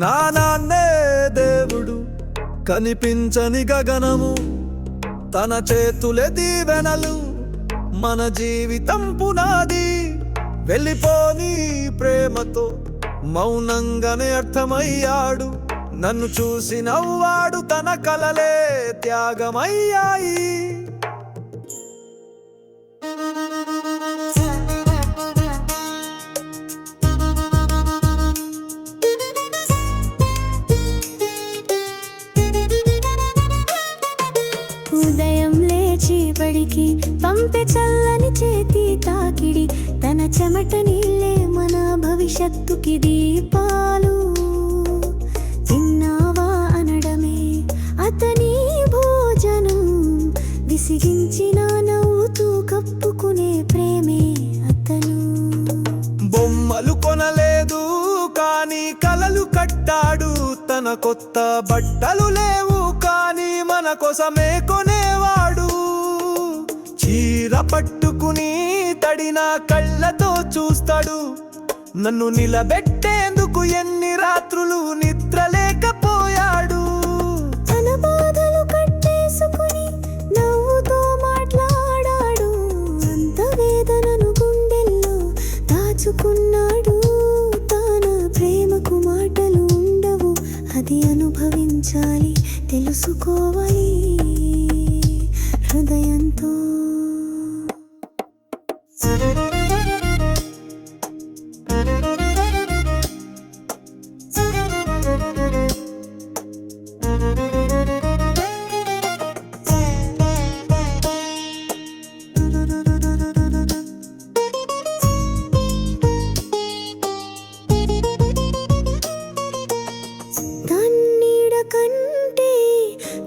నా నాన్నే దేవుడు, కనిపించని గగనము, తన చేతులే దీవెనలు, మన జీవితం పునాది. వెళ్ళిపోని ప్రేమతో మౌనంగానే అర్థమయ్యాడు, నన్ను చూసి నవ్వాడు, తన కలలే త్యాగమయ్యాయి. ఉదయం లేచి బడికి పంపే చల్లని చేతి తాకిడి, తన చెమట నీళ్ళే మన భవిష్యత్తుకి దీపాలు. తిన్నావా అనడమే అతని భోజనం, విసిగించిన నవ్వుతూ కప్పుకునే ప్రేమే అతను. బొమ్మలు కొనలేదు కానీ కలలు కట్టాడు, తన కొత్త బట్టలు లేవు కానీ మన కోసమే కొనేవాడు. చీర పట్టుకుని తడిన కళ్ళతో చూస్తాడు, నన్ను నిలబెట్టేందుకు ఎన్ని రాత్రులు నిద్ర లేకపోయాడు. తన బాధలు కట్టేసుకుని నవ్వుతో మాట్లాడాడు, అంత వేదనను గుండెల్లో దాచుకున్నాడు. తన ప్రేమకు మాటలు ఉండవు, అది అనుభవించాలి, తెలుసుకోవాలి హృదయంతో. తన్నీడ కంటే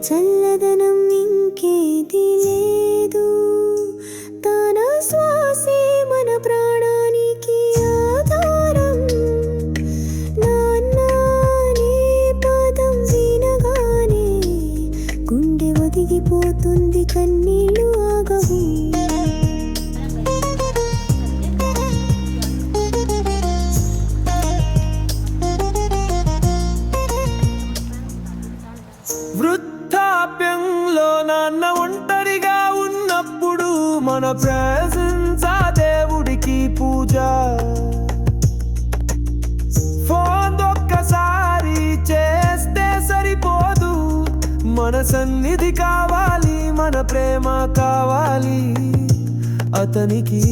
చల్లదనం ఇంకేది లేదు, తన శ్వాసే మన ప్రాణానికి ఆధారం. నాన్ననే పదం వినగానే గుండె ఒదిగిపోతుంది, కన్నీళ్ళు ఆగవు. వృద్ధాప్యంలో నాన్న ఒంటరిగా ఉన్నప్పుడు మన ప్రెజెన్స్ ఆ దేవుడికి పూజ. ఫోన్ ఒక్కసారి చేస్తే సరిపోదు, మన సన్నిధి కావాలి, మన ప్రేమ కావాలి అతనికి.